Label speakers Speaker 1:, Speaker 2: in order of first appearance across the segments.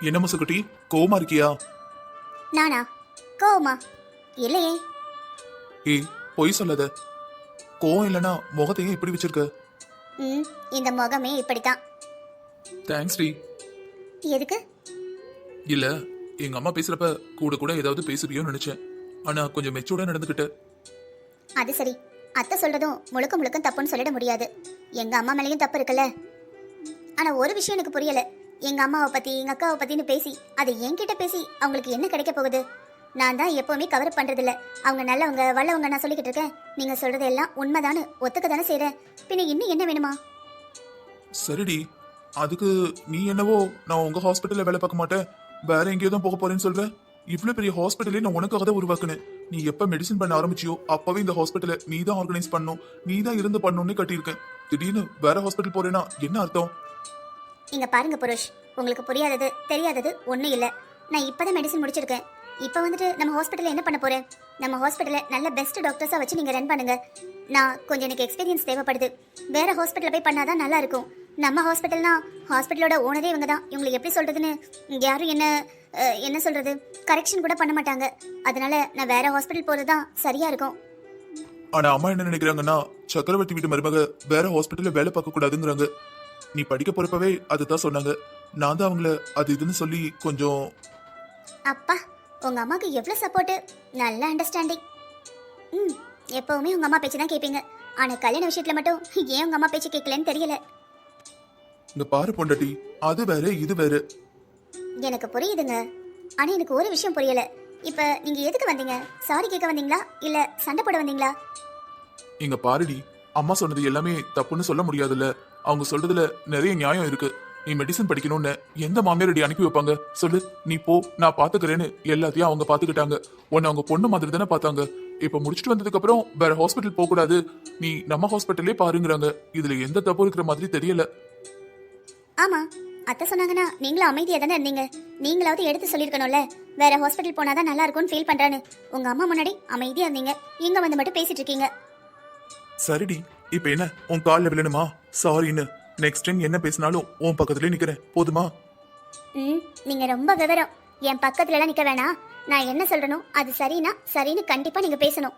Speaker 1: என்ன முசுக்குட்டி, கோவமா இருக்கியா?
Speaker 2: நானா? கோவமா? இல்லையே.
Speaker 1: ஏய், பொய் சொல்லாத. கோவம் இல்லனா முகத்தையும் இப்படி வச்சிருக்க?
Speaker 2: இந்த முகமே இப்படித்தான்.
Speaker 1: தேங்க்ஸ் டி.
Speaker 2: எதுக்கு?
Speaker 1: இல்ல, எங்க அம்மா பேசுறப்ப கூட கூட ஏதாவது பேசுவியோன்னு நினைச்சேன். ஆனா கொஞ்சம் மெச்சூர்டா நடந்துக்கிட்ட.
Speaker 2: அது சரி, அத்தை சொல்றதும் முழுக்க முழுக்க தப்புன்னு சொல்லிட முடியாது. எங்க அம்மா மேலேயும் தப்பு இருக்குல்ல. ஆனா ஒரு விஷயம் எனக்கு புரியல. எங்க அம்மாவை பத்தி எங்க அக்காவை பத்தின்னு பேசி அதை என்கிட்ட பேசி அவங்களுக்கு என்ன கிடைக்க போகுது? நான் தான் எப்பவுமே கவர் பண்றதில்ல. அவங்க நல்லவங்க வல்லவங்க நான் சொல்லிக்கிட்டு இருக்கேன். நீங்க சொல்றது எல்லாம் உண்மைதானு ஒத்துக்க தானே செய்றேன். பின்ன இன்னும் என்ன வேணுமா?
Speaker 1: சரிடி, அதுக்கு நீ என்னவோ நான் உங்க ஹாஸ்பிட்டல்ல வேலை பார்க்க மாட்டேன், வேற எங்கேயோ தான் போக போறேன்னு சொல்ற. இவ்வளவு பெரிய ஹாஸ்பிட்டலே நான் உனக்காக தான் உருவாக்குனேன். நீ எப்ப மெடிசன் பண்ண ஆரம்பிச்சியோ அப்பவே இந்த ஹாஸ்பிட்டலை நீ தான் ஆர்கனைஸ் பண்ணணும், நீ தான் இருந்து பண்ணணும்னு கட்டியிருக்கேன். திடீர்னு வேற ஹாஸ்பிட்டல் போறேன்னா என்ன அர்த்தம்?
Speaker 2: இங்க பாருங்க புருஷ், உங்களுக்கு புரியாதது தெரியாதது ஒன்றும் இல்லை. நான் இப்போதான் மெடிசன் முடிச்சிருக்கேன். இப்போ வந்துட்டு நம்ம ஹாஸ்பிட்டலில் என்ன பண்ண போறேன்? நம்ம ஹாஸ்பிட்டலில் நல்ல பெஸ்ட் டாக்டர்ஸாக வச்சு நீங்கள் ரன் பண்ணுங்க. நான் கொஞ்சம் எனக்கு எக்ஸ்பீரியன்ஸ் தேவைப்படுது. வேற ஹாஸ்பிட்டலில் போய் பண்ணாதான் நல்லா இருக்கும். நம்ம ஹாஸ்பிட்டல்னா ஹாஸ்பிட்டலோட ஓனரே இவங்க தான். இவங்களுக்கு எப்படி சொல்றதுன்னு யாரும் என்ன சொல்றது கரெக்ஷன் கூட பண்ண மாட்டாங்க. அதனால நான் வேற ஹாஸ்பிட்டல் போகிறது தான் சரியா இருக்கும்.
Speaker 1: ஆனா அம்மா என்ன நினைக்கிறாங்கன்னா, சக்கரவர்த்தி வீட்டு மருமக வேற ஹாஸ்பிட்டல்ல வேலை பார்க்க கூடாதுங்கிறாங்க. நீ படிக்க போறப்பவே அதுதான் சொன்னாங்க. நான் தான் அவங்கள அது இதுன்னு சொல்லி கொஞ்சம்.
Speaker 2: அப்பா, உங்க அம்மாக்கு எவ்வளவு சப்போர்ட், நல்ல அண்டர்ஸ்டாண்டிங். எப்பவுமே உங்க அம்மா பேச்சு தான் கேட்பீங்க. ஆனா கல்யாண விஷயத்துல மட்டும் ஏன் உங்க அம்மா பேச்சு கேட்கலன்னு தெரியல.
Speaker 1: இங்க பாரு பொண்டாட்டி, அது வேற இது வேற.
Speaker 2: எனக்கு புரியுதுங்க. ஆனா எனக்கு ஒரு விஷயம் புரியல. இப்ப நீங்க எதுக்கு வந்தீங்க? சாரி கேட்க வந்தீங்களா இல்ல சண்டை போட வந்தீங்களா?
Speaker 1: இங்க பாருடி, அம்மா சொன்னது எல்லாமே தப்புன்னு சொல்ல முடியாதுல்ல. அவங்க சொல்றதுல நிறைய நியாயம் இருக்கு. நீ மெடிசன் படிக்கணும்னு எந்த மாமியாரடி அனுப்பி வைப்பாங்க சொல்லு? நீ போ, நான் பாத்துக்கிறேன்னு எல்லாத்தையும் அவங்க பாத்துக்கிட்டாங்க. உன்னை அவங்க பொண்ணு மாதிரி தானே பார்த்தாங்க. இப்ப முடிச்சுட்டு வந்ததுக்கு அப்புறம் வேற ஹாஸ்பிட்டல் போக கூடாது, நீ நம்ம ஹாஸ்பிட்டலே பாருங்கிறாங்க. இதுல எந்த தப்பு இருக்கிற மாதிரி தெரியல.
Speaker 2: ஆமா, அத்தை சொன்னாங்கன்னா நீங்களும் அமைதியா தானே இருந்தீங்க. நீங்களாவது எடுத்து சொல்லிருக்கணும்ல, வேற ஹாஸ்பிட்டல் போனாதான் நல்லா இருக்கும்னு ஃபீல் பண்றான்னு. உங்க அம்மா முன்னாடி அமைதியா இருந்தீங்க, இங்க வந்து மட்டும் பேசிட்டு இருக்கீங்க.
Speaker 1: சரிடி, இப்ப என்ன உன் கால்ல விழணுமா சாரின்னு? நெக்ஸ்ட் டைம் என்ன பேசினாலும் உன் பக்கத்துலயே நிக்கிறேன், போதுமா?
Speaker 2: நீங்க ரொம்ப விவரம். என் பக்கத்துல எல்லாம் நிக்க வேணாம். நான் என்ன சொல்றனோ அது சரினா சரின்னு கண்டிப்பா நீங்க பேசணும்.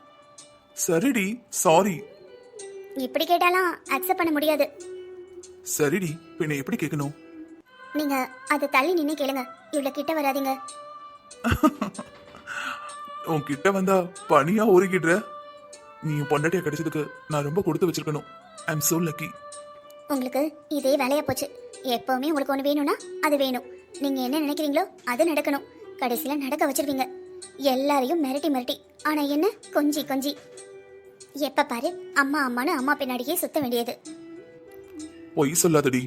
Speaker 1: சரிடி, சாரி.
Speaker 2: இப்படி கேட்டாலாம் அக்செப்ட் பண்ண முடியாது.
Speaker 1: சரிடி, பின்ன எப்படி கேட்கணும்?
Speaker 2: நீங்க அதை தள்ளி நின்னு கேளுங்க. இவ்வளவு கிட்ட வராதீங்க.
Speaker 1: உன் கிட்ட வந்தா பனியா உருகிடுற. நீ பொண்டாட்டியா கிடைச்சதுக்கு நான் ரொம்ப கொடுத்து வச்சிருக்கணும். ஐ அம் சோ லக்கி.
Speaker 2: உங்களுக்கு இதே வேலையா போச்சு. எப்பவுமே உங்களுக்கு ஒண்ணு வேணும்னா அது வேணும். நீங்க என்ன நினைக்கிறீங்களோ அது நடக்கணும். கடைசியில நடக்க வச்சிருவீங்க. எல்லாரையும் மிரட்டி மிரட்டி. ஆனா என்ன கொஞ்சி கொஞ்சி. எப்ப பாரு அம்மா அம்மான்னு அம்மா பின்னாடியே சுத்த வேண்டியது.
Speaker 1: பொய் சொல்லாதடி.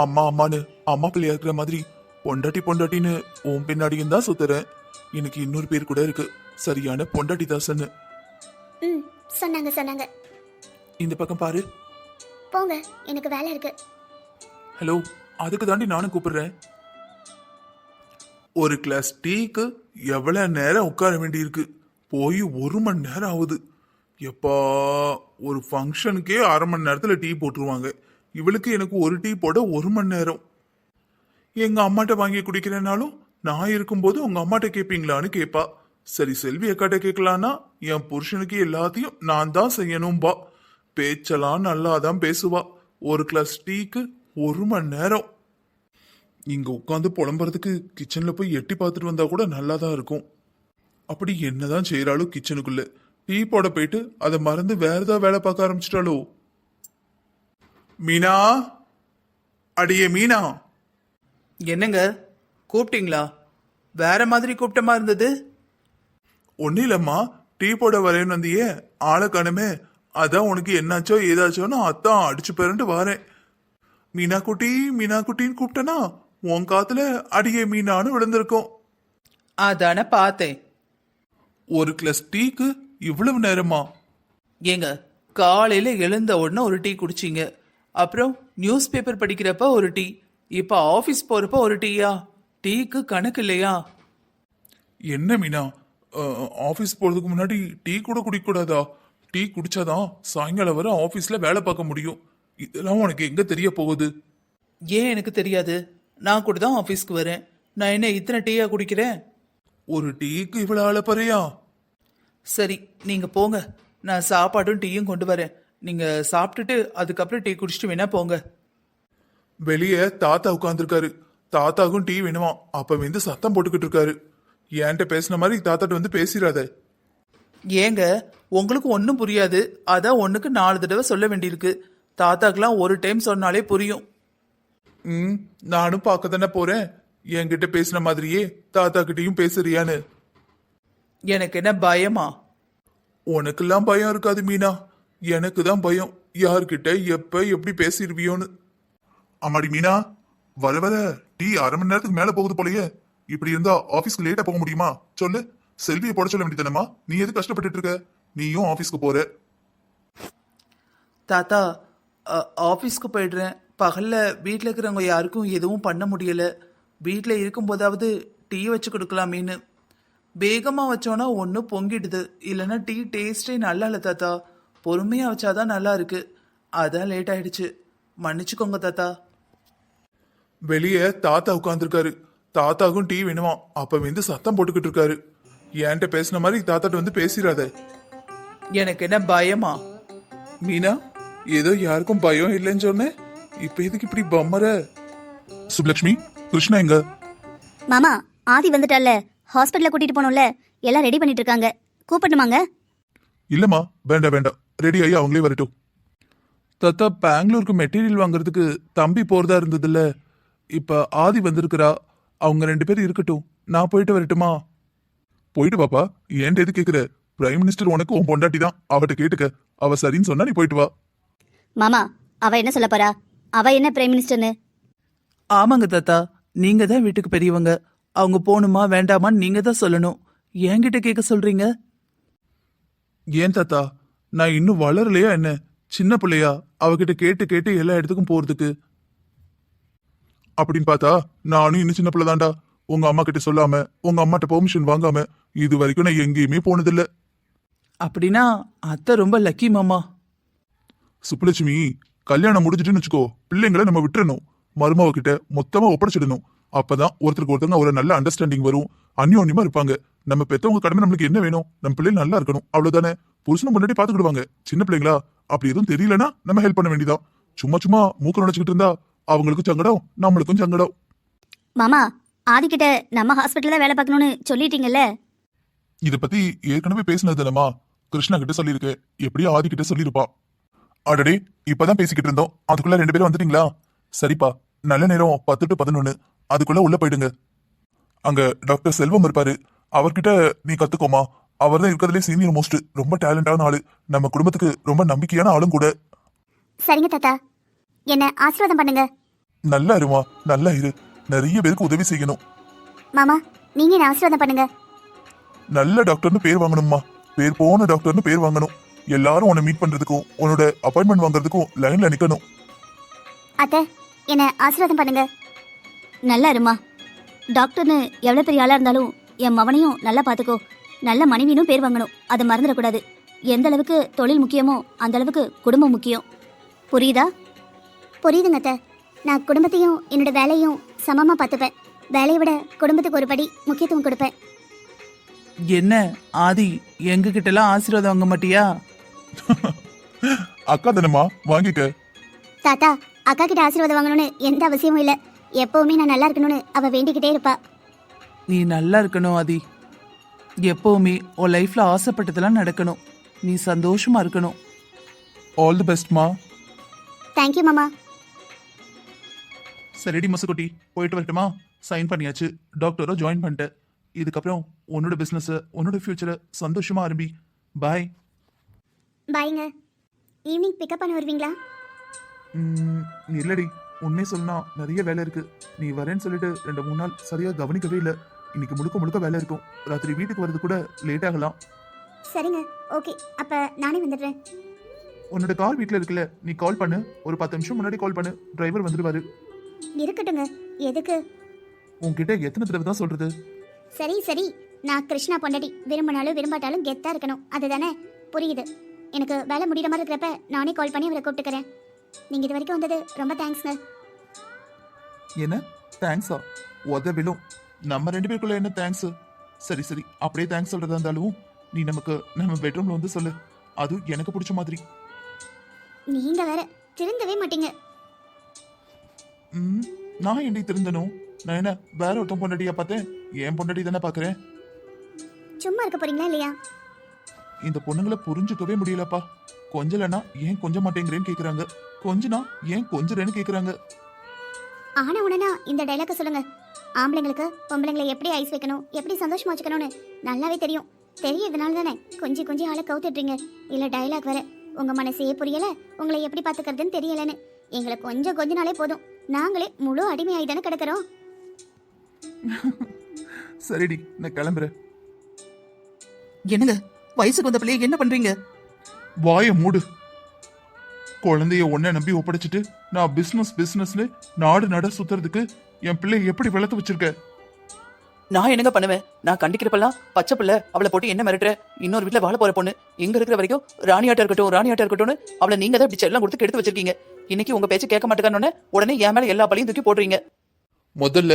Speaker 1: அம்மா அம்மான்னு அம்மா பிள்ளையா இருக்கிற மாதிரி பொண்டாட்டி பொண்டாட்டின்னு உன் பின்னாடியும் தான் சுத்துறேன். எனக்கு இன்னொரு பேர் கூட இருக்கு, சரியான பொண்டாட்டி தாசன்னு.
Speaker 2: சொன்னாங்க சொன்னாங்க.
Speaker 1: இந்த பக்கம் பாரு.
Speaker 2: போங்க, எனக்கு வேலை இருக்கு.
Speaker 1: ஹலோ, அதுக்கு தாண்டி நானும் கூப்பிடுறேன். ஒரு கிளாஸ் டீக்கு எவ்வளவு நேரம் உட்கார வேண்டியிருக்கு? போய் 1 மணி நேரம் ஆகுது. எப்பா, ஒரு ஃபங்க்ஷனுக்கே 1/2 மணி நேரத்துல டீ போட்டுருவாங்க. இவளுக்கு எனக்கு ஒரு டீ போட 1 மணி நேரம். எங்க அம்மாட்ட வாங்கி குடிக்கிறேனாலும் நான் இருக்கும்போது உங்க அம்மாட்ட கேட்பீங்களான்னு கேட்பா. சரி, செல்வி அக்காட்ட கேட்கலான்னா என் புருஷனுக்கு எல்லாத்தையும் நான் தான் செய்யணும்பா. பேச்செல்லாம் நல்லாதான் பேசுவா. ஒரு கிளாஸ் டீக்கு 1 மணி நேரம். இங்க உட்காந்து புலம்புறதுக்கு கிச்சன்ல போய் எட்டி பார்த்துட்டு வந்தா கூட நல்லா தான் இருக்கும். அப்படி என்னதான் செய்யறாளோ கிச்சனுக்குள்ள? டீ போட போயிட்டு அதை மறந்து வேற ஏதாவது வேலை பார்க்க ஆரம்பிச்சிட்டாளோ? மீனா, அடியே மீனா.
Speaker 3: என்னங்க கூப்பிட்டீங்களா? வேற மாதிரி கூப்பிட்டமா இருந்தது.
Speaker 1: ஒன்னும் இல்லம்மா, டீ போட வரேன்னு வந்தியே, ஆளை காணுமே. அதான் உனக்கு என்னாச்சோ ஏதாச்சோன்னு அத்தான் அடிச்சு பேரண்டு வரேன். மீனா குட்டி மீனா குட்டின்னு கூப்பிட்டனா உன் காத்துல அடியே மீனான்னு விழுந்திருக்கும்.
Speaker 3: அதான பார்த்தேன்.
Speaker 1: ஒரு கிளாஸ் டீக்கு இவ்வளவு நேரமா?
Speaker 3: ஏங்க, காலையில எழுந்த உடனே ஒரு டீ குடிச்சிங்க, அப்புறம் நியூஸ் பேப்பர் படிக்கிறப்ப ஒரு டீ, இப்ப ஆபீஸ் போறப்ப ஒரு டீயா? டீக்கு கணக்கு இல்லையா?
Speaker 1: என்ன மீனா, ஆபீஸ் போறதுக்கு முன்னாடி டீ கூட குடிக்க கூடாதா? டீ குடிச்சாதான் சாயங்காலம் வரை ஆபீஸ்ல வேலை பார்க்க முடியும். இதெல்லாம் உனக்கு எங்க தெரிய போகுது?
Speaker 3: ஏன் எனக்கு தெரியாது? நான் கூட தான் ஆபீஸ்க்கு வரேன். நான் என்ன இத்தனை டீயா குடிக்கிறேன்?
Speaker 1: ஒரு டீக்கு இவ்வளவு ஆளப்பறையா?
Speaker 3: சரி நீங்க போங்க, நான் சாப்பாடும் டீயும் கொண்டு வரேன். நீங்க சாப்பிட்டுட்டு அதுக்கப்புறம் டீ குடிச்சிட்டு வேணா போங்க.
Speaker 1: வெளியே தாத்தா உட்காந்துருக்காரு. தாத்தாக்கும் டீ வேணுமா? அப்ப வந்து சத்தம் போட்டுக்கிட்டு இருக்காரு. என்கிட்ட பேசின மாதிரி தாத்தாட்ட வந்து பேசிடாத.
Speaker 3: ஏங்க உங்களுக்கு ஒன்றும் புரியாது, அதான் ஒன்றுக்கு 4 தடவை சொல்ல வேண்டியிருக்கு. தாத்தாக்கெல்லாம் ஒரு டைம் சொன்னாலே புரியும்.
Speaker 1: நானும் பார்க்க தானே போறேன். என்கிட்ட பேசின மாதிரியே தாத்தா கிட்டயும் பேசுறியான்னு.
Speaker 3: எனக்கு என்ன பயமா?
Speaker 1: உனக்கெல்லாம் பயம் இருக்காது மீனா, எனக்கு தான் பயம். யார்கிட்ட எப்ப எப்படி பேசிருவியோன்னு. அம்மாடி மீனா, வர வர டீ 1/2 மணி நேரத்துக்கு மேல போகுது போலயே. இப்படி இருந்தா ஆபீஸ்க்கு லேட்டா போக முடியுமா? சொல்லு. செல்வியை போட சொல்ல வேண்டியதானமா? நீ எது கஷ்டப்பட்டுட்டு இருக்க? நீயும் ஆபீஸ்க்கு போற.
Speaker 3: தாத்தா ஆஃபீஸ்க்கு போயிடுறேன். பகல்ல வீட்டில் இருக்கிறவங்க யாருக்கும் எதுவும் பண்ண முடியல. வீட்டில் இருக்கும்போதாவது டீ வச்சு கொடுக்கலாமேன்னு. வேகமாக வச்சோன்னா ஒன்று பொங்கிடுது, இல்லைன்னா டீ டேஸ்டே நல்லா இல்லை தாத்தா. பொறுமையாக வச்சாதான் நல்லா இருக்கு. அதான் லேட் ஆயிடுச்சு, மன்னிச்சுக்கோங்க தாத்தா.
Speaker 1: வெளியே தாத்தா உட்காந்துருக்காரு. தாத்தாக்கும் டீ வேணுமா? அப்ப வந்து சத்தம் போட்டுக்கிட்டு இருக்காரு. என்கிட்ட பேசின மாதிரி தாத்தாட்ட வந்து பேசிடாத.
Speaker 3: எனக்கு என்ன பயமா?
Speaker 1: மீனா, ஏதோ யாருக்கும் பயம் இல்லைன்னு சொன்னேன். இப்ப எதுக்கு இப்படி பம்மர? சுப்லட்சுமி, கிருஷ்ணா எங்க?
Speaker 2: மாமா, ஆதி வந்துட்டால, ஹாஸ்பிட்டல்ல கூட்டிட்டு போனோம்ல, எல்லாம் ரெடி பண்ணிட்டு இருக்காங்க. கூப்பிடணுமாங்க?
Speaker 1: இல்லம்மா, வேண்டாம் வேண்டாம், ரெடி ஆகி அவங்களே வரட்டும். தாத்தா, பெங்களூருக்கு மெட்டீரியல் வாங்குறதுக்கு தம்பி போறதா இருந்ததுல்ல, இப்ப ஆதி வந்திருக்கிறா. அவங்க 2 பேரும் இருக்கட்டும், நான் போயிட்டு வரட்டுமா? போயிட்டு பாப்பா, ஏன்ட்டு எது கேக்குற? பிரைம் மினிஸ்டர் உனக்கு உன் பொண்டாட்டி தான், அவட்ட கேட்டுக்க. அவ சரின்னு சொன்னா நீ போயிட்டு வா.
Speaker 2: மாமா, அவ என்ன சொல்ல போறா? அவ என்ன பிரைம் மினிஸ்டர்னு?
Speaker 3: ஆமாங்க தாத்தா, நீங்க தான் வீட்டுக்கு பெரியவங்க. அவங்க போகணுமா வேண்டாமான்னு நீங்க தான் சொல்லணும். என்கிட்ட கேட்க சொல்றீங்க?
Speaker 1: ஏன் தாத்தா, நான் இன்னும் வளரலையா என்ன? சின்ன பிள்ளையா அவகிட்ட கேட்டு கேட்டு எல்லா இடத்துக்கும் போறதுக்கு? அப்படின்னு பார்த்தா நானும் இன்னும் சின்ன பிள்ளைதான்டா. உங்க அம்மா கிட்ட சொல்லாம, உங்க அம்மாட்ட பெர்மிஷன் வாங்காம இது வரைக்கும் நான் எங்கேயுமே போனதில்ல.
Speaker 3: அப்படின்னா அத்தை ரொம்ப லக்கி மாமா.
Speaker 1: சுப்புலட்சுமி, கல்யாணம் முடிஞ்சிட்டுன்னு வச்சுக்கோ, பிள்ளைங்களை நம்ம விட்டுறணும். மருமவ கிட்ட மொத்தமா ஒப்படைச்சிடணும். அப்பதான் ஒருத்தருக்கு ஒருத்தங்க ஒரு நல்ல அண்டர்ஸ்டாண்டிங் வரும், அந்யோன்யமா இருப்பாங்க. நம்ம பெத்தவங்க கடமை நம்மளுக்கு என்ன வேணும்? நம்ம பிள்ளைங்க நல்லா இருக்கணும், அவ்வளவுதானே. புருஷனும் முன்னாடி பாத்துக்கிடுவாங்க. சின்ன பிள்ளைங்களா, அப்படி எதுவும் தெரியலனா நம்ம ஹெல்ப் பண்ண வேண்டியதான். சும்மா சும்மா மூக்க நுழைச்சுக்கிட்டு இருந்தா அவங்களுக்கும் சங்கடம், நம்மளுக்கும் சங்கடம்.
Speaker 2: மாமா, ஆதிக்கிட்ட நம்ம ஹாஸ்பிட்டல்ல தான் வேலை பார்க்கணும்னு சொல்லிட்டீங்கல்ல?
Speaker 1: இத பத்தி ஏற்கனவே பேசினது தானமா. கிருஷ்ணா கிட்ட சொல்லியிருக்கேன், எப்படியும் ஆதி கிட்ட சொல்லியிருப்பா. ஆல்ரெடி இப்பதான் பேசிக்கிட்டு இருந்தோம், அதுக்குள்ள 2 பேரும் வந்துட்டீங்களா? சரிப்பா, நல்ல நேரம் 10 to 11, அதுக்குள்ள உள்ள போயிடுங்க. அங்க டாக்டர் செல்வம் இருப்பாரு, அவர்கிட்ட நீ கத்துக்கோமா. அவர் தான் இருக்கிறதுலே சீனியர் மோஸ்ட், ரொம்ப டேலண்டான ஆளு, நம்ம குடும்பத்துக்கு ரொம்ப நம்பிக்கையான ஆளும் கூட.
Speaker 2: சரிங்க தாத்தா, என்ன ஆசீர்வாதம் பண்ணுங்க.
Speaker 1: நல்லா இருமா, நல்லா இரு. நிறைய பேருக்கு உதவி செய்யணும்.
Speaker 2: மாமா, நீங்க என்ன ஆசீர்வாதம் பண்ணுங்க.
Speaker 1: நல்ல டாக்டர்னு பேர் வாங்கணும்மா. பேர் போன டாக்டர்னு பேர் வாங்கணும். எல்லாரும் உன்னை மீட் பண்றதுக்கும் உன்னோட அப்பாயின்மெண்ட் வாங்குறதுக்கும் லைன்ல நிக்கணும்.
Speaker 2: அத்தை, என்ன ஆசீர்வாதம் பண்ணுங்க. நல்லா இருமா. டாக்டர்னு எவ்வளவு பெரிய ஆளா இருந்தாலும் என் மவனையும் நல்லா பாத்துக்கோ. நல்ல மனைவியும் பேர் வாங்கணும், அதை மறந்துடக்கூடாது. எந்த அளவுக்கு தொழில் முக்கியமோ அந்த அளவுக்கு குடும்பம் முக்கியம். புரியுதா? புரியுதுங்க அத்தை. நான் குடும்பத்தையும் என்னோட வேலையும் சமமா பார்த்துப்பேன். வேலையை விட குடும்பத்துக்கு ஒரு படி முக்கியத்துவம் கொடுப்பேன்.
Speaker 3: என்ன ஆதி, எங்க கிட்ட எல்லாம் ஆசீர்வாதம் வாங்க மாட்டியா?
Speaker 1: அக்கா தானம்மா, வாங்கிக்க.
Speaker 2: தாத்தா, அக்கா கிட்ட ஆசீர்வாதம் வாங்கணும்னு எந்த அவசியமும் இல்லை. எப்பவுமே நான் நல்லா இருக்கணும்னு அவ வேண்டிக்கிட்டே இருப்பா.
Speaker 3: நீ நல்லா இருக்கணும் ஆதி. எப்பவுமே உன் லைஃப்ல ஆசைப்பட்டதெல்லாம் நடக்கணும். நீ சந்தோஷமா இருக்கணும்.
Speaker 1: All the பெஸ்ட்மா.
Speaker 2: தேங்க்யூ மாமா.
Speaker 1: சரிடி மசுக்குட்டி, போயிட்டு வரட்டுமா? சைன் பண்ணியாச்சு, டாக்டரோ ஜாயின் பண்ணிட்டேன். இதுக்கப்புறம் உன்னோட பிசினஸ், உன்னோட ஃபியூச்சரை சந்தோஷமா ஆரம்பி. பாய்.
Speaker 2: பாய்ங்க. ஈவினிங் பிக்கப் பண்ண வருவீங்களா?
Speaker 1: இல்லடி, உண்மையை சொன்னா நிறைய வேலை இருக்கு. நீ வரேன்னு சொல்லிட்டு 2-3 நாள் சரியா கவனிக்கவே இல்லை. இன்னைக்கு முழுக்க முழுக்க வேலை இருக்கும். ராத்திரி வீட்டுக்கு வரது கூட லேட் ஆகலாம்.
Speaker 2: சரிங்க, ஓகே. அப்ப நானே வந்துடுறேன்.
Speaker 1: உன்னோட கார் வீட்டில் இருக்குல்ல, நீ கால் பண்ணு. ஒரு 10 நிமிஷம் முன்னாடி கால் பண்ணு, டிரைவர் வந்துடுவாரு.
Speaker 2: இருக்கட்டுங்க. எதுக்கு?
Speaker 1: உன்கிட்ட எத்தனை தடவை தான் சொல்றது?
Speaker 2: சரி சரி, நான் கிருஷ்ணா பொண்டாட்டி. விரும்பினாலும் விரும்பாட்டாலும் கெத்தா இருக்கணும், அதுதானே? புரியுது. எனக்கு வேலை முடிகிற மாதிரி இருக்கிறப்ப நானே கால் பண்ணி அவரை கூப்பிட்டுக்கிறேன். நீங்க இது வரைக்கும் வந்தது ரொம்ப தேங்க்ஸ்ங்க.
Speaker 1: என்ன தேங்க்ஸா? உதவிலும் நம்ம ரெண்டு பேருக்குள்ள என்ன தேங்க்ஸ்? சரி சரி, அப்படியே தேங்க்ஸ் சொல்றதா இருந்தாலும் நீ நம்ம பெட்ரூம்ல வந்து சொல்லு. அது எனக்கு பிடிச்ச மாதிரி.
Speaker 2: நீங்க வேற திருந்தவே மாட்டீங்க.
Speaker 1: நான் ஏன்டி திருந்தனும்? நான் என்ன வேற ஒருத்தன் பொண்டாட்டியா பார்த்தேன்? என் பொண்டாட்டி தானே பாக்குறேன்.
Speaker 2: சும்மா இருக்க போறீங்களா இல்லையா?
Speaker 1: இந்த பொண்ணுங்களை புரிஞ்சுக்கவே முடியலப்பா. கொஞ்சலனா ஏன் கொஞ்ச மாட்டேங்கிறேன்னு கேக்குறாங்க, கொஞ்சனா ஏன் கொஞ்சறேன்னு கேக்குறாங்க.
Speaker 2: ஆனா உடனே இந்த டைலாக சொல்லுங்க. ஆம்பளைங்களுக்கு பொம்பளைங்களை எப்படி ஐஸ் வைக்கணும், எப்படி சந்தோஷமா வச்சுக்கணும்னு நல்லாவே தெரியும். தெரியறதுனால தானே கொஞ்சி கொஞ்சி ஆளை கவுத்துட்றீங்க. இல்ல டைலாக் வேற, உங்க மனசே புரியல, உங்களை எப்படி பாத்துக்கிறதுன்னு தெரியலன்னு. எங்களை கொஞ்ச நாளே போதும், நாங்களே முழு அடிமையாகி தானே கிடக்கிறோம்.
Speaker 1: சரிடி, நான் கிளம்புறேன்.
Speaker 3: என்னங்க வயசுக்கு வந்த பிள்ளைய என்ன பண்றீங்க?
Speaker 1: வாய மூடு. குழந்தைய ஒன்ன நம்பி ஒப்படைச்சிட்டு நான் பிசினஸ்னு நாடு நட சுத்துறதுக்கு என் பிள்ளை எப்படி வளர்த்து வச்சிருக்க?
Speaker 3: நான் என்னங்க பண்ணுவேன்? நான் கண்டிக்கிறப்பெல்லாம் பச்சை பிள்ளை, அவளை போட்டு என்ன மிரட்டுற, இன்னொரு வீட்டுல வாழ போற பொண்ணு, இங்க இருக்கிற வரைக்கும் ராணியாட்டா இருக்கட்டும்னு அவளை நீங்க தான் இப்படி செல்லம் கொடுத்து கெடுத்து வச்சிருக்கீங்க. இன்னைக்கு உங்க பேச்சு கேட்க மாட்டேங்கன்னு உடனே என் மேல எல்லா பழியும் தூக்கி போடுறீங்க.
Speaker 1: முதல்ல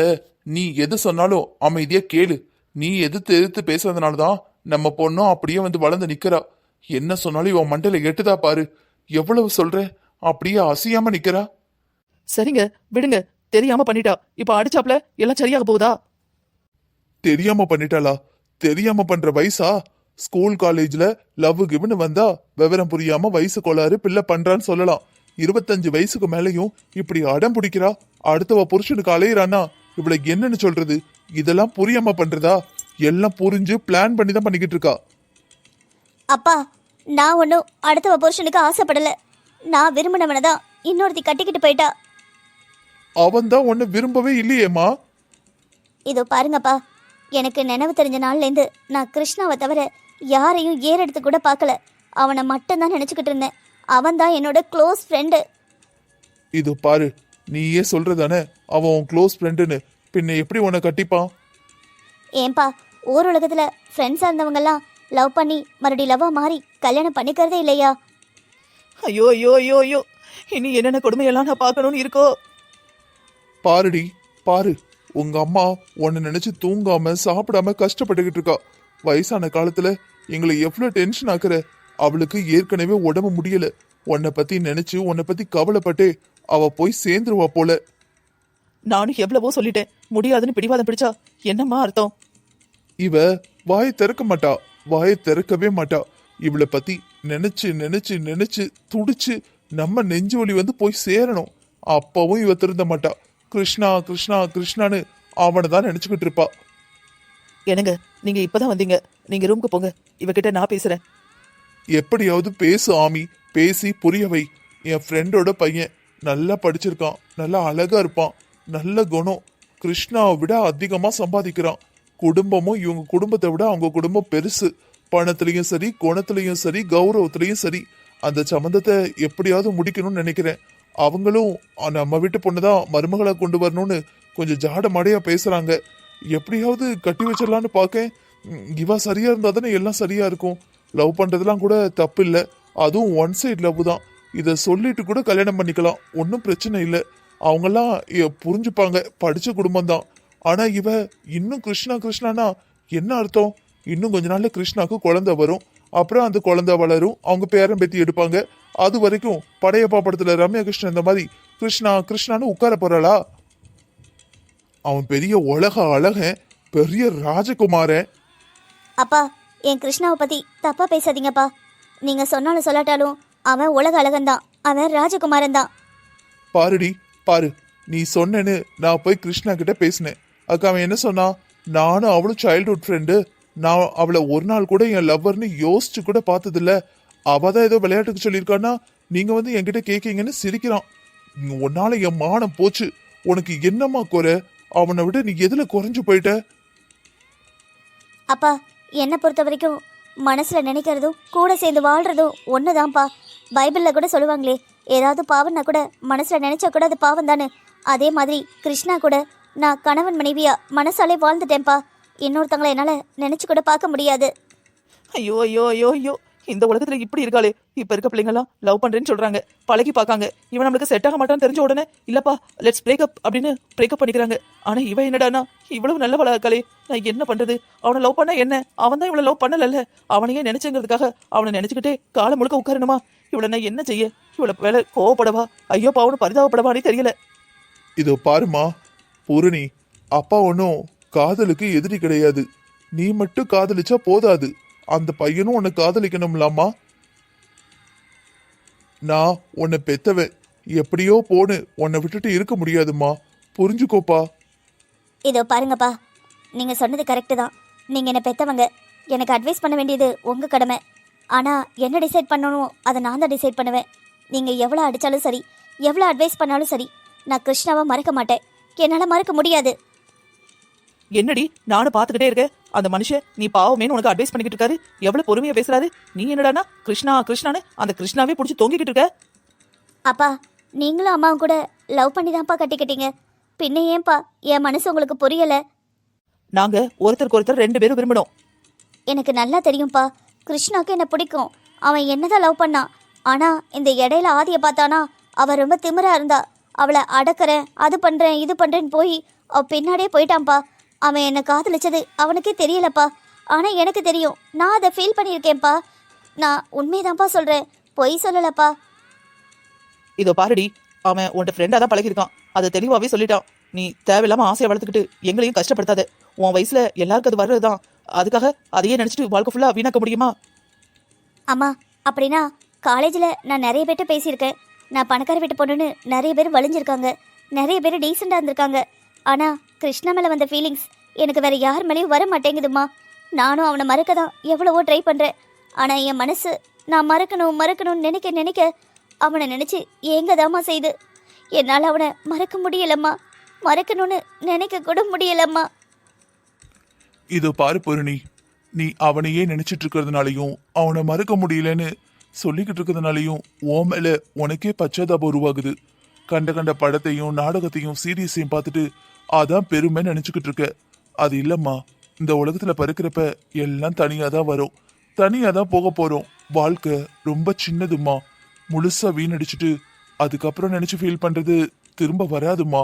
Speaker 1: நீ எது சொன்னாலும் அமைதியா கேளு. நீ எதிர்த்து பேசுறதுனாலதான் நம்ம பொண்ணும் அப்படியே வந்து வளர்ந்து நிக்கிறா. என்ன சொன்னாலும் இவன் மண்டையில எட்டுதா பாரு. எவ்வளவு சொல்ற, அப்படியே அசையாம நிக்கிறா.
Speaker 3: சரிங்க விடுங்க, தெரியாம பண்ணிட்டா. இப்ப அடிச்சாப்ல எல்லாம் சரியாக போகுதா?
Speaker 1: தெரியாம பண்ணிட்டாளா? தெரியாம பண்ற வயசா? ஸ்கூல் காலேஜ்ல லவ் கிவ்னு வந்தா விவரம் புரியாம வயசு கோளாறு பிள்ளை பண்றான்னு சொல்லலாம். 25 வயசுக்கு மேலையும் இப்படி அடம் பிடிக்கிறா. அடுத்தவ புருஷனுக்கு அலையிறானா இவளை என்னன்னு சொல்றது? இதெல்லாம் புரியாம பண்றதா? எல்லாம் புரிஞ்சு பிளான் பண்ணி தான் பண்ணிக்கிட்டு இருக்கா.
Speaker 2: அப்பா, நான் ஒன்றும் அடுத்தவ புருஷனுக்கு ஆசைப்படல. நான் விரும்பினவனை தான் இன்னொருத்தி கட்டிக்கிட்டு போயிட்டா.
Speaker 1: அவன் தான் உன்னை விரும்பவே இல்லையேம்மா.
Speaker 2: இதோ பாருங்கப்பா, எனக்கு நினைவு தெரிஞ்ச நாள்லேருந்து நான் கிருஷ்ணாவை தவிர யாரையும் ஏறெடுத்து கூட பார்க்கல. அவனை மட்டும்தான் நினச்சிக்கிட்டு இருந்தேன். அவன் தான் என்னோட க்ளோஸ் ஃப்ரெண்டு.
Speaker 1: இது பாரு, நீயே சொல்றதானே அவன் உன் க்ளோஸ் ஃப்ரெண்டுன்னு. பின்ன எப்படி உன்னை கட்டிப்பான்?
Speaker 2: ஏன்பா, ஊர் உலகத்தில் ஃப்ரெண்ட்ஸாக இருந்தவங்கெல்லாம் லவ் பண்ணி மறுபடியும் லவ்வாக மாறி கல்யாணம் பண்ணிக்கிறதே இல்லையா?
Speaker 3: ஐயோ ஐயோ ஐயோ ஐயோ, இனி என்னென்ன கொடுமையெல்லாம் நான் பார்க்கணும்னு இருக்கோ.
Speaker 1: பாருடி பாரு, உங்க அம்மா உன்னை நினைச்சு தூங்காம சாப்பிடாம கஷ்டப்பட்டுக்கிட்டு இருக்கா. வயசான காலத்துல எங்களை எவ்வளவு டென்ஷன் ஆக்குற. அவளுக்கு ஏற்கனவே உடம்பு முடியல. உன்னை பத்தி நினைச்சு உன்னை பத்தி கவலைப்பட்டே அவ போய் சேர்ந்துருவா போல.
Speaker 3: நானும் எவ்வளவோ சொல்லிட்டேன், முடியாதுன்னு பிடிவாதம் பிடிச்சா என்னம்மா அர்த்தம்?
Speaker 1: இவ வாயை திறக்க மாட்டா, வாயை திறக்கவே மாட்டா. இவளை பத்தி நினைச்சு நினைச்சு நினைச்சு துடிச்சு நம்ம நெஞ்சு வலி வந்து போய் சேரணும். அப்பவும் இவ திருந்த மாட்டா. கிருஷ்ணா கிருஷ்ணா கிருஷ்ணான்னு அவனை தான் நினைச்சுக்கிட்டு இருப்பா.
Speaker 3: என்னங்க, நீங்க இப்பதான் வந்தீங்க, நீங்க ரூமுக்கு போங்க, இவகிட்ட நான் பேசுறேன்.
Speaker 1: எப்படியாவது பேசு ஆமி, பேசி புரிய வை. என் ஃப்ரெண்டோட பையன் நல்லா படிச்சிருக்கான், நல்லா அழகா இருப்பான், நல்ல குணம். கிருஷ்ணாவை விட அதிகமா சம்பாதிக்கிறான். குடும்பமும் இவங்க குடும்பத்தை விட அவங்க குடும்பம் பெருசு. பணத்திலையும் சரி, குணத்திலையும் சரி, கௌரவத்திலையும் சரி. அந்த சம்பந்தத்தை எப்படியாவது முடிக்கணும்னு நினைக்கிறேன். அவங்களும் நம்ம வீட்டு பொண்ணுதான் மருமகளை கொண்டு வரணும்னு கொஞ்சம் ஜாட மாடையா பேசுறாங்க. எப்படியாவது கட்டி வச்சிடலான்னு பார்க்க. இவ சரியா இருந்தா தானே எல்லாம் சரியா இருக்கும். லவ் பண்றதுலாம் கூட தப்பு இல்லை, அதுவும் ஒன் சைடு லவ் தான். இதை சொல்லிட்டு கூட கல்யாணம் பண்ணிக்கலாம், ஒன்றும் பிரச்சனை இல்லை. அவங்கெல்லாம் புரிஞ்சுப்பாங்க, படிச்ச குடும்பம் தான். ஆனா இவ இன்னும் கிருஷ்ணா கிருஷ்ணானா என்ன அர்த்தம்? இன்னும் கொஞ்ச நாள்ல கிருஷ்ணாக்கு குழந்தை வரும், அப்புறம் அந்த குழந்தை வளரும், அவங்க பேரன் பேத்தி எடுப்பாங்க. அது வரைக்கும் படையப்பா படத்துல ரம்யா கிருஷ்ணன் இந்த மாதிரி கிருஷ்ணா கிருஷ்ணான்னு உட்கார போறாளா? அவன் பெரிய உலக அழகன், பெரிய ராஜகுமாரன்.
Speaker 2: அப்பா, என் கிருஷ்ணாவை பற்றி தப்பாக பேசாதீங்கப்பா. நீங்கள் சொன்னாலும் சொல்லாட்டாலும் அவன் உலக அழகன்தான், அவன் ராஜகுமாரன் தான்.
Speaker 1: பாருடி பாரு, நீ சொன்னேன்னு நான் போய் கிருஷ்ணா கிட்ட பேசினேன். அக்கா அவன் என்ன சொன்னா, நானும் அவளும் சைல்ட்ஹுட் ஃப்ரெண்டு, நான் அவளை ஒரு நாள் கூட என் லவ்வர்னு யோசிச்சு கூட பார்த்ததில்ல. அவ தான் ஏதோ விளையாட்டுக்கு சொல்லியிருக்கான்னா நீங்க வந்து என்கிட்ட கேட்கீங்கன்னு சிரிக்கிறான். உன்னால என் மானம் போச்சு. உனக்கு என்னம்மா குறை? அவனை விட நீ எதுல குறைஞ்சு போயிட்ட?
Speaker 2: அப்பா, என்னை பொறுத்த வரைக்கும் மனசில் நினைக்கிறதும் கூட சேர்ந்து வாழ்கிறதும் ஒன்று தான்ப்பா. பைபிளில் கூட சொல்லுவாங்களே, ஏதாவது பாவம்னா கூட மனசில் நினச்சா கூட அது பாவம் தானே. அதே மாதிரி கிருஷ்ணா கூட நான் கணவன் மனைவியா மனசாலே வாழ்ந்துட்டேன்ப்பா. இன்னொருத்தங்களை என்னால் நினச்சி கூட பார்க்க முடியாது.
Speaker 3: ஐயோ ஐயோ ஐயோ ஐயோ, இந்த உலகத்துல இப்படி இருக்காளே. இப்ப இருக்க பிள்ளைங்க எல்லாம் லவ் பண்றேன்னு சொல்றாங்க, பழகி பார்க்காங்க. இவன் நம்மளுக்கு செட் ஆக மாட்டான்னு தெரிஞ்ச உடனே இல்லப்பா லெட்ஸ் பிரேக்கப் அப்படின்னு பிரேக்கப் பண்ணிக்கிறாங்க. ஆனா இவன் என்னடானா இவ்வளவு நல்லவளா இருக்காளே, நான் என்ன பண்றது? அவனை லவ் பண்ண என்ன, அவன் தான் இவளை லவ் பண்ணல, அவனையே நினைச்சுங்கிறதுக்காக அவனை நினைச்சுக்கிட்டே காலம் முழுக்க உட்காரணுமா? இவளை நான் என்ன செய்ய? இவளை வேலை கோவப்படவா, ஐயோ பாவனு பரிதாபப்படவானே தெரியல.
Speaker 1: இதோ பாருமா பூரணி, அப்பா ஒன்றும் காதலுக்கு எதிரி கிடையாது. நீ மட்டும் காதலிச்சா போதாது, அந்த பையனும் உன்னை காதலிக்கணும்லாமா. நான் உன்னை பெத்தவன், எப்படியோ போன்னு உன்னை விட்டுட்டு இருக்க முடியாதுமா, புரிஞ்சுக்கோப்பா.
Speaker 2: இதோ பாருங்கப்பா, நீங்கள் சொன்னது கரெக்டு தான். நீங்கள் என்னை பெற்றவங்க, எனக்கு அட்வைஸ் பண்ண வேண்டியது உங்கள் கடமை. ஆனால் என்ன டிசைட் பண்ணணும் அதை நான் தான் டிசைட் பண்ணுவேன். நீங்கள் எவ்வளோ அடித்தாலும் சரி, எவ்வளோ அட்வைஸ் பண்ணாலும் சரி, நான் கிருஷ்ணாவை மறக்க மாட்டேன். என்னால் மறக்க முடியாது.
Speaker 3: என்னடி நானும் பார்த்துக்கிட்டே இருக்கேன், அந்த மனுஷன் நீ பாவமேனு உனக்கு அட்வைஸ் பண்ணிக்கிட்டு இருக்காரு. எவ்வளவு பொறுமையா பேசுறாரு. நீ என்னடானா கிருஷ்ணா கிருஷ்ணான்னு அந்த கிருஷ்ணாவே பிடிச்சி தொங்கிக்கிட்டு இருக்க.
Speaker 2: அப்பா, நீங்களும் அம்மாவும் கூட லவ் பண்ணி தான்ப்பா கட்டிக்கிட்டீங்க. பின்ன ஏன்பா என் மனசு உங்களுக்கு புரியலை?
Speaker 3: நாங்க ஒருத்தருக்கு ஒருத்தர் 2 பேரும் விரும்பணும்.
Speaker 2: எனக்கு நல்லா தெரியும்ப்பா, கிருஷ்ணாவுக்கு என்ன பிடிக்கும். அவன் என்னதான் லவ் பண்ணான். ஆனால் இந்த இடையில ஆதியை பார்த்தானா அவள் ரொம்ப திமிரா இருந்தா. அவளை அடக்கிறேன், அது பண்ணுறேன், இது பண்ணுறேன்னு போய் அவள் பின்னாடியே போயிட்டான்ப்பா. அவன் என்னை காதலிச்சது அவனுக்கே தெரியலப்பா. ஆனால் எனக்கு தெரியும், நான் அதை ஃபீல் பண்ணியிருக்கேன்ப்பா. நான் உண்மைதான்ப்பா சொல்கிறேன், பொய் சொல்லலப்பா.
Speaker 3: இதோ பாருடி, அவன் உன்கிட்ட ஃப்ரெண்டாக தான் பழகிருக்கான், அதை தெளிவாகவே சொல்லிட்டான். நீ தேவையில்லாம ஆசையை வளர்த்துக்கிட்டு எங்களையும் கஷ்டப்படுத்தாத. உன் வயசுல எல்லாருக்கும் அது வர்றதுதான், அதுக்காக அதையே நினச்சிட்டு வாழ்க்கை ஃபுல்லாக வீணாக்க முடியுமா?
Speaker 2: அம்மா, அப்படின்னா காலேஜில் நான் நிறைய பேர்கிட்ட பேசியிருக்கேன். நான் பணக்கார வீட்டு பொண்ணுன்னு நிறைய பேர் வலிஞ்சிருக்காங்க, நிறைய பேர் டீசெண்டாக இருந்திருக்காங்க. ஆனால் கிருஷ்ணா மேலே வந்த ஃபீலிங்ஸ் எனக்கு வேறு யார் மேலேயும் வர மாட்டேங்குதுமா. நானும் அவனை மறக்க தான் எவ்வளவோ ட்ரை பண்ணுறேன். ஆனால் என் மனசு நான் மறக்கணும்னு நினைக்க அவனை நினச்சி ஏங்கதாம்மா செய்து. என்னால் அவனை மறக்க முடியலம்மா, மறக்கணும்னு நினைக்க கூட முடியலம்மா.
Speaker 1: இதோ பாரு பூரணி, நீ அவனையே நினைச்சிட்டு இருக்கிறதுனாலையும் அவனை மறக்க முடியலன்னு சொல்லிக்கிட்டு இருக்கிறதுனாலையும் உன் மேல உனக்கே பச்சாதாபம் உருவாகுது. கண்ட படத்தையும் நாடகத்தையும் சீரியஸையும் பார்த்துட்டு அதான் பெருமை நினைச்சுக்கிட்டு இருக்க. அது இல்லம்மா, இந்த உலகத்துல பறக்கிறப்ப எல்லாம் தனியா தான் வரும், தனியா தான் போக போறோம். வாழ்க்கை ரொம்ப சின்னதுமா, முழுசா வீணடிச்சுட்டு அதுக்கப்புறம் நினைச்சு ஃபீல் பண்றது திரும்ப வராதுமா.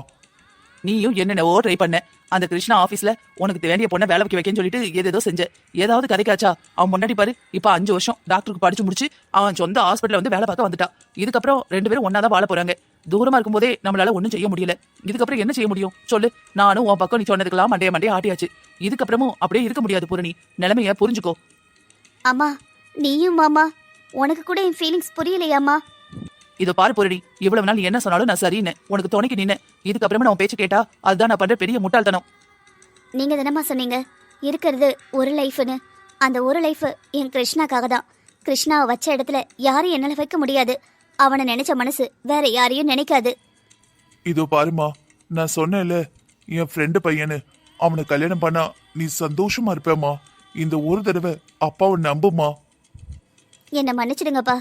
Speaker 3: நீயும் என்னென்னவோ ட்ரை பண்ண. அந்த கிருஷ்ணா ஆஃபீஸில் உனக்கு வேண்டிய பொண்ணை வேலை வைக்க வைக்கன்னு சொல்லிட்டு ஏதேதோ செஞ்ச. ஏதாவது கதைக்காச்சா? அவன் முன்னாடி பாரு, இப்போ 5 வருஷம் டாக்டருக்கு படிச்சு முடிச்சு அவன் சொந்த ஹாஸ்பிட்டலில் வந்து வேலை பார்க்க வந்துட்டா. இதுக்கப்புறம் 2 பேரும் ஒன்னா தான் வாழ போறாங்க. தூரமா இருக்கும்போதே நம்மளால ஒன்றும் செய்ய முடியல. இதுக்கப்புறம் என்ன செய்ய முடியும் சொல்லு? நானும் உன் பக்கம் நீ சொன்னதுக்கெல்லாம் மண்டைய ஆட்டியாச்சு. இதுக்கப்புறமும் அப்படியே இருக்க முடியாது பூரணி, நிலைமைய புரிஞ்சுக்கோ.
Speaker 2: அம்மா, நீயும் மாமா, உனக்கு கூட என் ஃபீலிங்ஸ் புரியலையாம்மா?
Speaker 3: இதோ பாரு பூரணி, இவ்வளவு நாள் நீ என்ன சொன்னாலும் நான் சரின்னு உனக்கு துணைக்கு நின்ன. இதுக்கப்புறமா நான் பேச்சு கேட்டா அதுதான் நான் பண்ற பெரிய முட்டாள்தனம்.
Speaker 2: நீங்க தானம்மா சொன்னீங்க இருக்கிறது ஒரு லைஃப்னு. அந்த ஒரு லைஃப் என் கிருஷ்ணாக்காக தான். கிருஷ்ணாவை வச்ச இடத்துல யாரையும் என்னால வைக்க முடியாது. அவனை நினைச்ச மனசு வேற யாரையும் நினைக்காது.
Speaker 1: இதோ பாருமா, நான் சொன்னேன்ல என் ஃப்ரெண்டு பையனு, அவனை கல்யாணம் பண்ணா நீ சந்தோஷமா இருப்பேம்மா. இந்த ஒரு தடவை அப்பாவை நம்புமா.
Speaker 2: என்னை மன்னிச்சிடுங்கப்பா.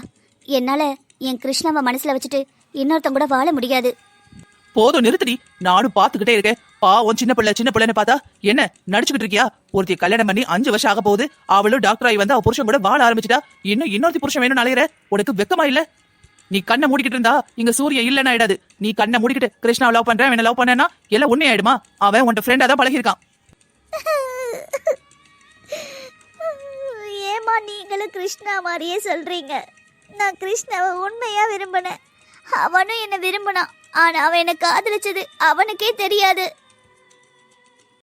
Speaker 2: என்னால என் கிருஷ்ணாவை மனசுல வச்சுட்டு இன்னொருத்தங்க கூட வாழ முடியாது.
Speaker 3: போதும் நிறுத்தடி, நானும் பாத்துக்கிட்டே இருக்கேன். பாவம் சின்ன பிள்ளைன்னு பார்த்தா என்ன நடிச்சுக்கிட்டு இருக்கியா? ஒருத்தி கல்யாணம் பண்ணி 5 வருஷம் ஆக போகுது, அவளும் டாக்டர் ஆகி வந்து அவ புருஷன் கூட வாழ ஆரம்பிச்சிட்டா. இன்னும் இன்னொருத்தி புருஷன் வேணும்னு அலையிற, உனக்கு வெக்கமா இல்ல? நீ கண்ணை மூடிக்கிட்டு இருந்தா இங்க சூரிய இல்லைன்னு ஆயிடாது. நீ கண்ணை மூடிக்கிட்டு கிருஷ்ணாவை லவ் பண்றேன், என்ன லவ் பண்ணேன்னா எல்லாம் உண்மை ஆயிடுமா? அவன் உன்ட்ட ஃப்ரெண்டா தான் பழகிருக்கான்.
Speaker 2: ஏமா நீங்களும் கிருஷ்ணா மாதிரியே சொல்றீங்க? நான் கிருஷ்ணாவை உண்மையா விரும்பினேன், அவனும் என்ன விரும்பினான். ஆனா அவன் என்ன காதலிச்சது அவனுக்கே தெரியாது.